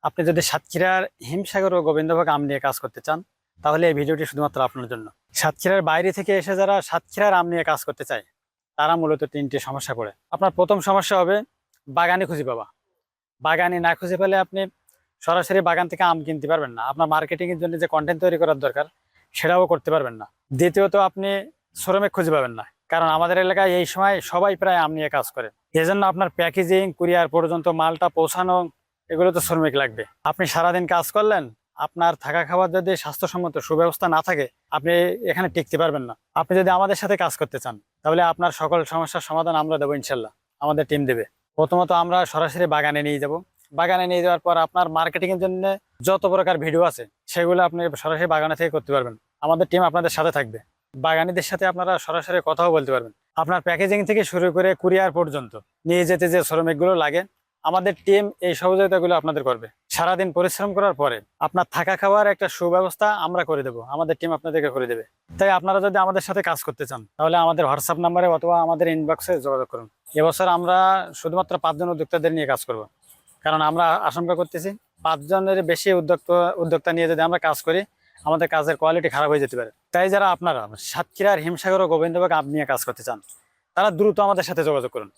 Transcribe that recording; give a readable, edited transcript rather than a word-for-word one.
আপনি যদি সাতক্ষীরার হিমসাগর ও গোবিন্দভোগ আম নিয়ে কাজ করতে চান, তাহলে এই ভিডিওটি শুধুমাত্র আপনার জন্য। সাতক্ষীরার বাইরে থেকে এসে যারা সাতক্ষীরার আম নিয়ে কাজ করতে চায়, তারা মূলত তিনটি সমস্যা পড়ে। আপনার প্রথম সমস্যা হবে বাগানে খুঁজে পাওয়া। বাগানে না খুঁজে পেলে আপনি সরাসরি বাগান থেকে আম কিনতে পারবেন না। আপনার মার্কেটিং এর জন্য যে কন্টেন্ট তৈরি করার দরকার, সেটাও করতে পারবেন না। দ্বিতীয়ত, আপনি শ্রমিক খুঁজে পাবেন না, কারণ আমাদের এলাকায় এই সময় সবাই প্রায় আম নিয়ে কাজ করে। এজন্য আপনার প্যাকেজিং, কুরিয়ার পর্যন্ত মালটা পৌঁছানো, এগুলো তো শ্রমিক লাগবে। আপনি সারাদিন কাজ করলেন, আপনার থাকা খাওয়ার যদি স্বাস্থ্যসম্মত সুব্যবস্থা না থাকে, আপনি এখানে টিকতে পারবেন না। আপনি যদি আমাদের সাথে কাজ করতে চান, তাহলে আপনার সকল সমস্যার সমাধান আমরা দেবো, ইনশাল্লাহ আমাদের টিম দেবে। প্রথমত আমরা সরাসরি বাগানে নিয়ে যাব। বাগানে নিয়ে যাওয়ার পর আপনার মার্কেটিং এর জন্য যত প্রকার ভিডিও আছে, সেগুলো আপনি সরাসরি বাগানে থেকে করতে পারবেন। আমাদের টিম আপনাদের সাথে থাকবে। বাগানীদের সাথে আপনারা সরাসরি কথাও বলতে পারবেন। আপনার প্যাকেজিং থেকে শুরু করে কুরিয়ার পর্যন্ত নিয়ে যেতে যে শ্রমিকগুলো লাগে, আমাদের টিম এই সহযোগিতাগুলো আপনাদের করবে। সারাদিন পরিশ্রম করার পরে আপনার থাকা খাওয়ার একটা সুব্যবস্থা আমরা করে দেবো, আমাদের টিম আপনাদেরকে করে দেবে। তাই আপনারা যদি আমাদের সাথে কাজ করতে চান, তাহলে আমাদের হোয়াটসঅ্যাপ নাম্বারে অথবা আমাদের ইনবক্সে যোগাযোগ করুন। এবছর আমরা শুধুমাত্র 5 জন উদ্যোক্তাদের নিয়ে কাজ করব, কারণ আমরা আশঙ্কা করতেছি 5 জনের বেশি উদ্যোক্তা নিয়ে যদি আমরা কাজ করি, আমাদের কাজের কোয়ালিটি খারাপ হয়ে যেতে পারে। তাই যারা আপনারা সাতক্ষীরার হিমসাগর ও গোবিন্দভোগ আম নিয়ে কাজ করতে চান, তারা দ্রুত আমাদের সাথে যোগাযোগ করুন।